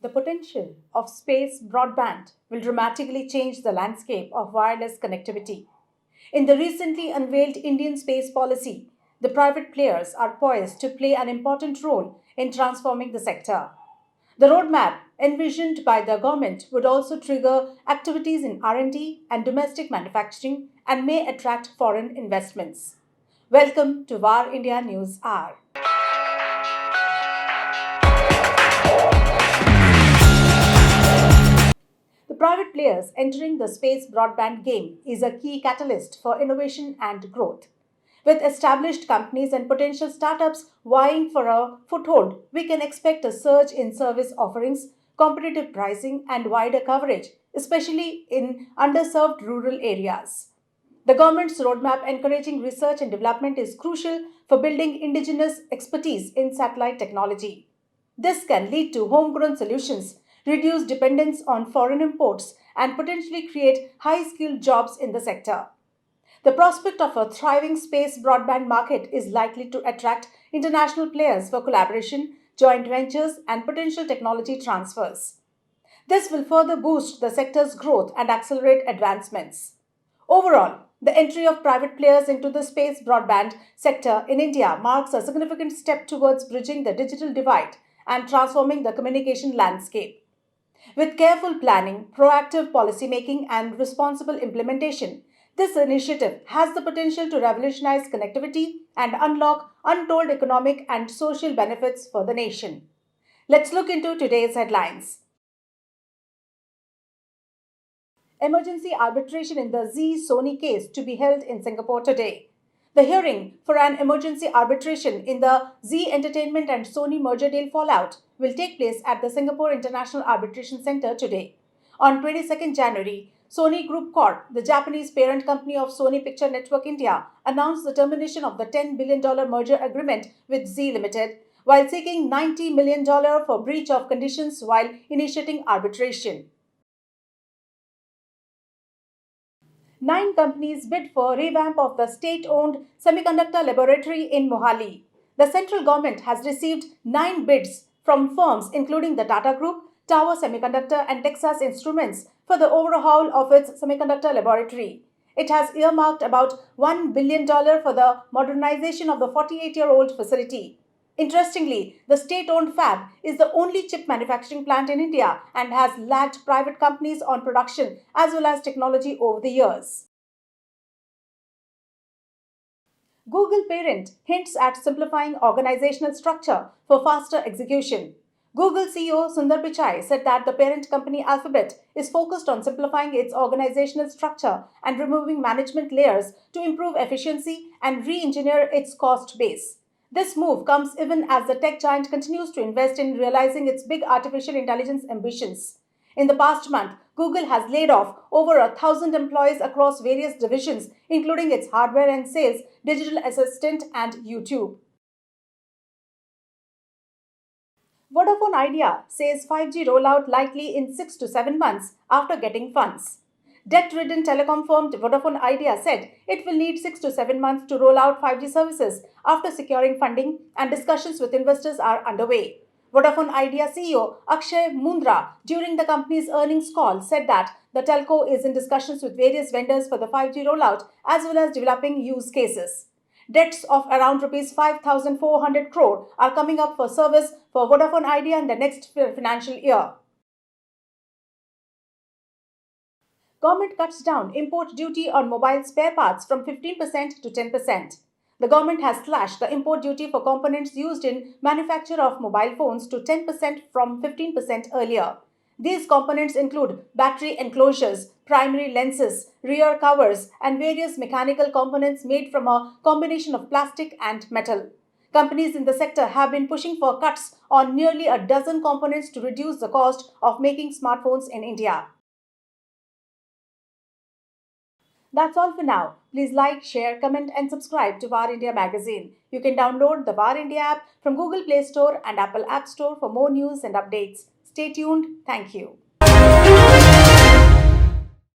The potential of space broadband will dramatically change the landscape of wireless connectivity. In the recently unveiled Indian space policy, the private players are poised to play an important role in transforming the sector. The roadmap envisioned by the government would also trigger activities in R&D and domestic manufacturing and may attract foreign investments. Welcome to VAR India News Hour. The private players entering the space broadband game is a key catalyst for innovation and growth. With established companies and potential startups vying for a foothold, we can expect a surge in service offerings, competitive pricing, and wider coverage, especially in underserved rural areas. The government's roadmap encouraging research and development is crucial for building indigenous expertise in satellite technology. This can lead to homegrown solutions, reduce dependence on foreign imports, and potentially create high-skilled jobs in the sector. The prospect of a thriving space broadband market is likely to attract international players for collaboration, joint ventures, and potential technology transfers. This will further boost the sector's growth and accelerate advancements. Overall, the entry of private players into the space broadband sector in India marks a significant step towards bridging the digital divide and transforming the communication landscape. With careful planning, proactive policymaking, and responsible implementation, this initiative has the potential to revolutionize connectivity and unlock untold economic and social benefits for the nation. Let's look into today's headlines. Emergency arbitration in the Zee-Sony case to be held in Singapore today. The hearing for an emergency arbitration in the Zee Entertainment and Sony merger deal fallout will take place at the Singapore International Arbitration Centre today. On 22nd January, Sony Group Corp, the Japanese parent company of Sony Picture Network India, announced the termination of the $10 billion merger agreement with Zee Limited, while seeking $90 million for breach of conditions while initiating arbitration. 9 companies bid for revamp of the state-owned Semiconductor Laboratory in Mohali. The central government has received 9 bids from firms including the Tata Group, Tower Semiconductor, and Texas Instruments for the overhaul of its semiconductor laboratory. It has earmarked about $1 billion for the modernization of the 48-year-old facility. Interestingly, the state-owned fab is the only chip manufacturing plant in India and has lagged private companies on production as well as technology over the years. Google parent hints at simplifying organizational structure for faster execution. Google CEO Sundar Pichai said that the parent company Alphabet is focused on simplifying its organizational structure and removing management layers to improve efficiency and re-engineer its cost base. This move comes even as the tech giant continues to invest in realizing its big artificial intelligence ambitions. In the past month, Google has laid off over 1,000 employees across various divisions, including its hardware and sales, digital assistant, and YouTube. Vodafone Idea says 5G rollout likely in 6 to 7 months after getting funds. Debt-ridden telecom firm Vodafone Idea said it will need 6 to 7 months to roll out 5G services after securing funding, and discussions with investors are underway. Vodafone Idea CEO Akshay Mundra, during the company's earnings call, said that the telco is in discussions with various vendors for the 5G rollout as well as developing use cases. Debts of around Rs 5,400 crore are coming up for service for Vodafone Idea in the next financial year. Government cuts down import duty on mobile spare parts from 15% to 10%. The government has slashed the import duty for components used in manufacture of mobile phones to 10% from 15% earlier. These components include battery enclosures, primary lenses, rear covers, and various mechanical components made from a combination of plastic and metal. Companies in the sector have been pushing for cuts on nearly a dozen components to reduce the cost of making smartphones in India. That's all for now. Please like, share, comment, and subscribe to VAR India magazine. You can download the VAR India app from Google Play Store and Apple App Store for more news and updates. Stay tuned. Thank you.